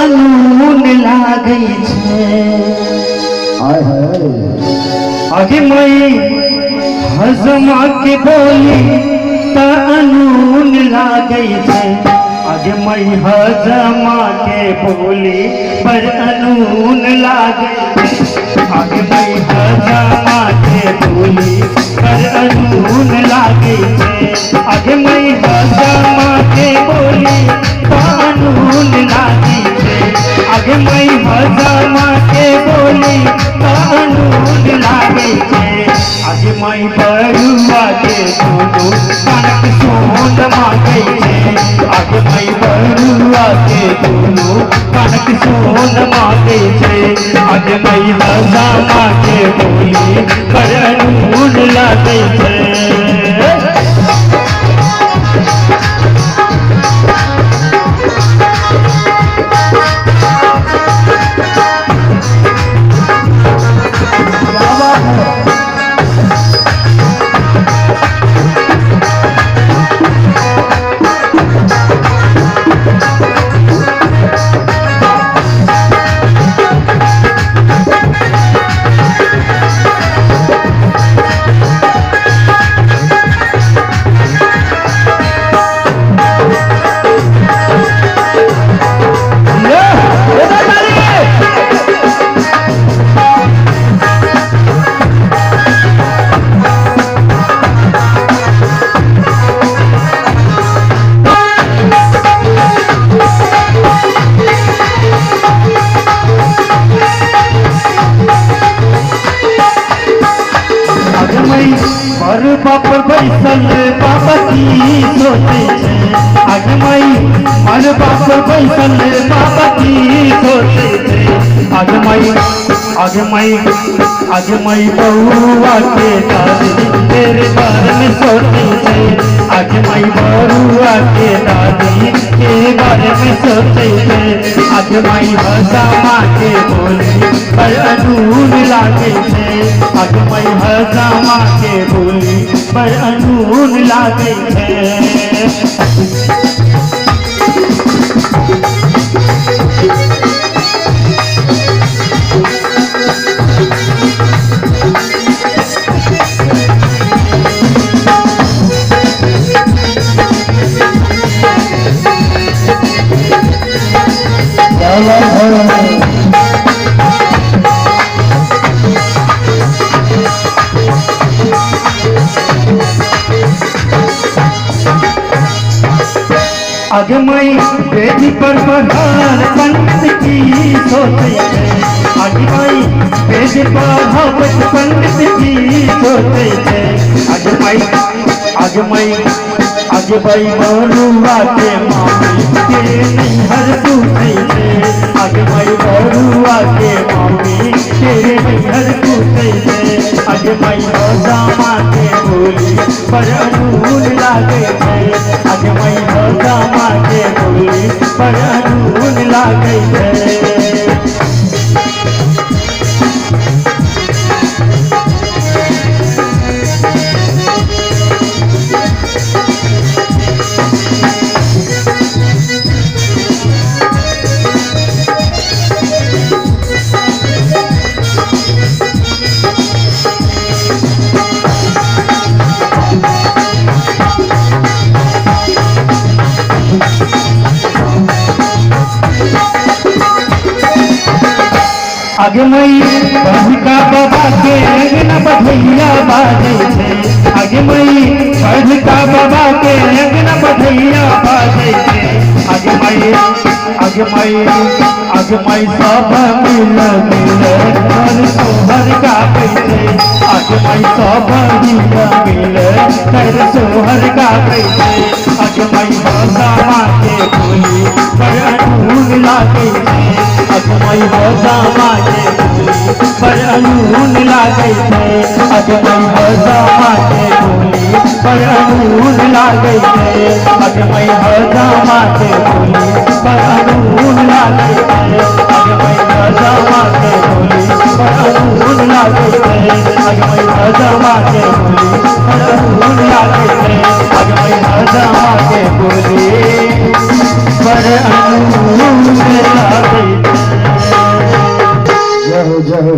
अनून लागे छे। आगे मई हजमा के बोली त अनून लागे छे। आगे मई हजमा के बोली पर अनून लागे। आगे मई हजमा के बोली पर अनून लागे छे। आगे मई हजमा के बोली पर अनून लागे छे। आगे मई हजमा के बोली पर अनून लागे छे। आगे मई बरुआ के दोनों कनक सोन मांगे छे। आगे मई बरुआ के दोनों कनक सोन मांगे छे। आगे मई हजमा के बोली पर अनून लागे छे। बापर बैसल बाबा की सोचे छे। आगे मई हर बापर बैसल बाबा की सोचे छे। आगे मई बउआ के दादी तेरे बारे में सोचे छे। आगे मई बउआ के दादी के बारे में सोचे छे। आगे मई हजमा के बोली पर अनून लागे छे। आगे मई हजमा के बोली पर अनून लागे छे। आगे मई बेटी पर पधार पंडित की सोचे छे। आगे मई बेटी पर पंडित की सोचे छे। आगे मई बरुआ के मामी के नैहर पूछे छे। आगे मई बरुआ के मामी तेरे नैहर पूछे छे। आगे मई हजमा के बोली पर अनून लागे छे। आगे मई हजमा के बोली पर अनून लागे छे। आगे मई बड़का बाबा के अंगना बधैया बाजे छे। आगे मई बड़का बाबा के अंगना बधैया बाजे छे। आगे मई सब मिल कर सोहर गावे छे। आगे मई सब मिल कर सोहर गावे छे। आगे मई हजमा के बोली पर अनून लागे छे। आगे मई हजमा के बोली पर अनून लागे छे। आगे मई हजमा के बोली पर अनून लागे छे। आगे मई हजमा के बोली पर अनून लागे छे। आगे मई हजमा के बोली पर अनून लागे छे। आगे मई हजमा के बोली पर अनून लागे छे। आगे मई हजमा के बोली पर अनून लागे जय हो।